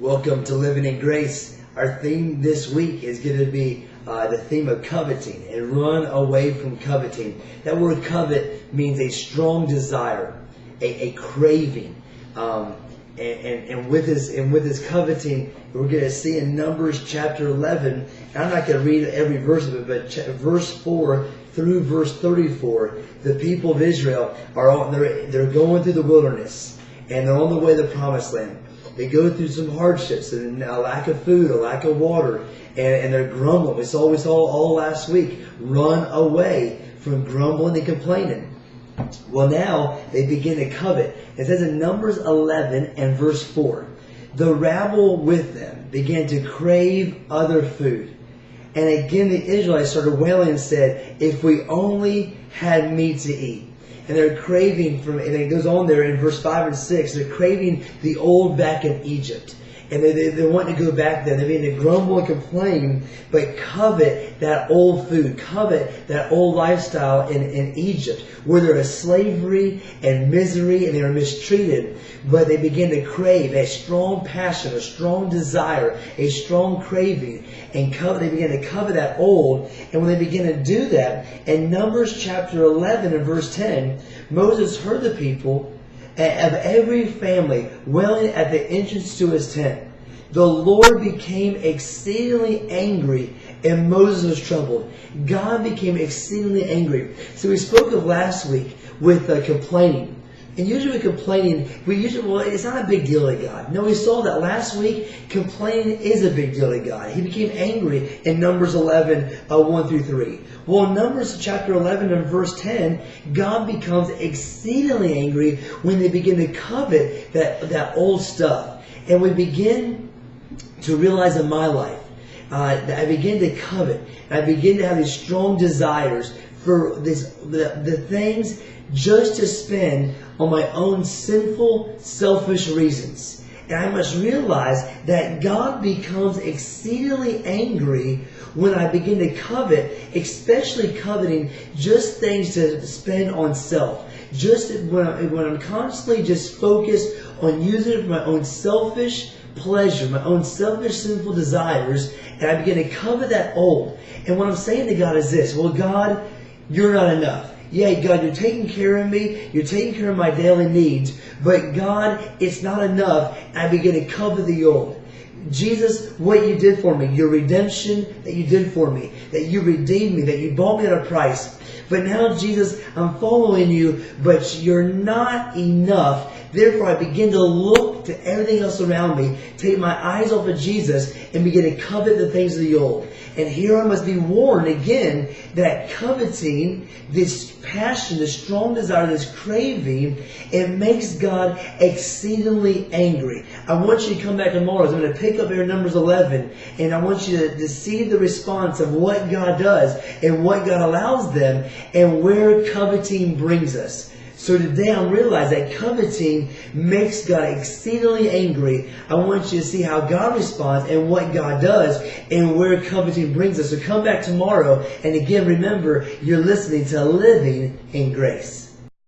Welcome to Living in Grace. Our theme this week is going to be the theme of coveting and run away from coveting. That word covet means a strong desire, a craving. And with this coveting, we're going to see in Numbers chapter 11, and I'm not going to read every verse of it, but verse 4 through verse 34, the people of Israel they're going through the wilderness, and they're on the way to the promised land. They go through some hardships and a lack of food, a lack of water, and they're grumbling. We saw all last week. Run away from grumbling and complaining. Well, now they begin to covet. It says in Numbers 11 and verse 4, the rabble with them began to crave other food. And again the Israelites started wailing and said, if we only had meat to eat. And they're craving and it goes on there in verse 5 and 6, they're craving the old back in Egypt. And they want to go back there. They begin to grumble and complain, but covet that old food, covet that old lifestyle in Egypt, where there is slavery and misery and they are mistreated. But they begin to crave a strong passion, a strong desire, a strong craving, and they begin to covet that old. And when they begin to do that, in Numbers chapter 11 and verse 10, Moses heard the people of every family wailing at the entrance to his tent. The Lord became exceedingly angry, and Moses was troubled. God became exceedingly angry. So we spoke of last week with complaining. And usually with complaining, it's not a big deal to God. No, we saw that last week. Complaining is a big deal to God. He became angry in Numbers 11, 1 through 3. Well, in Numbers chapter 11 and verse 10, God becomes exceedingly angry when they begin to covet that old stuff. And we begin to realize in my life, that I begin to covet. And I begin to have these strong desires for the things just to spend on my own sinful, selfish reasons. And I must realize that God becomes exceedingly angry when I begin to covet, especially coveting just things to spend on self. Just when I'm constantly just focused on using it for my own selfish pleasure, my own selfish, sinful desires, and I begin to covet that old. And what I'm saying to God is this: well, God, you're not enough. Yeah, God, you're taking care of me. You're taking care of my daily needs. But God, it's not enough. And I begin to covet the old. Jesus, what you did for me, your redemption that you did for me, that you redeemed me, that you bought me at a price. But now, Jesus, I'm following you, but you're not enough. Therefore, I begin to look to everything else around me, take my eyes off of Jesus, and begin to covet the things of the old. And here I must be warned again that coveting, this passion, this strong desire, this craving, it makes God exceedingly angry. I want you to come back tomorrow. I'm going to pick up here in Numbers 11, and I want you to see the response of what God does and what God allows them and where coveting brings us. So today I realize that coveting makes God exceedingly angry. I want you to see how God responds and what God does and where coveting brings us. So come back tomorrow. And again, remember, you're listening to Living in Grace.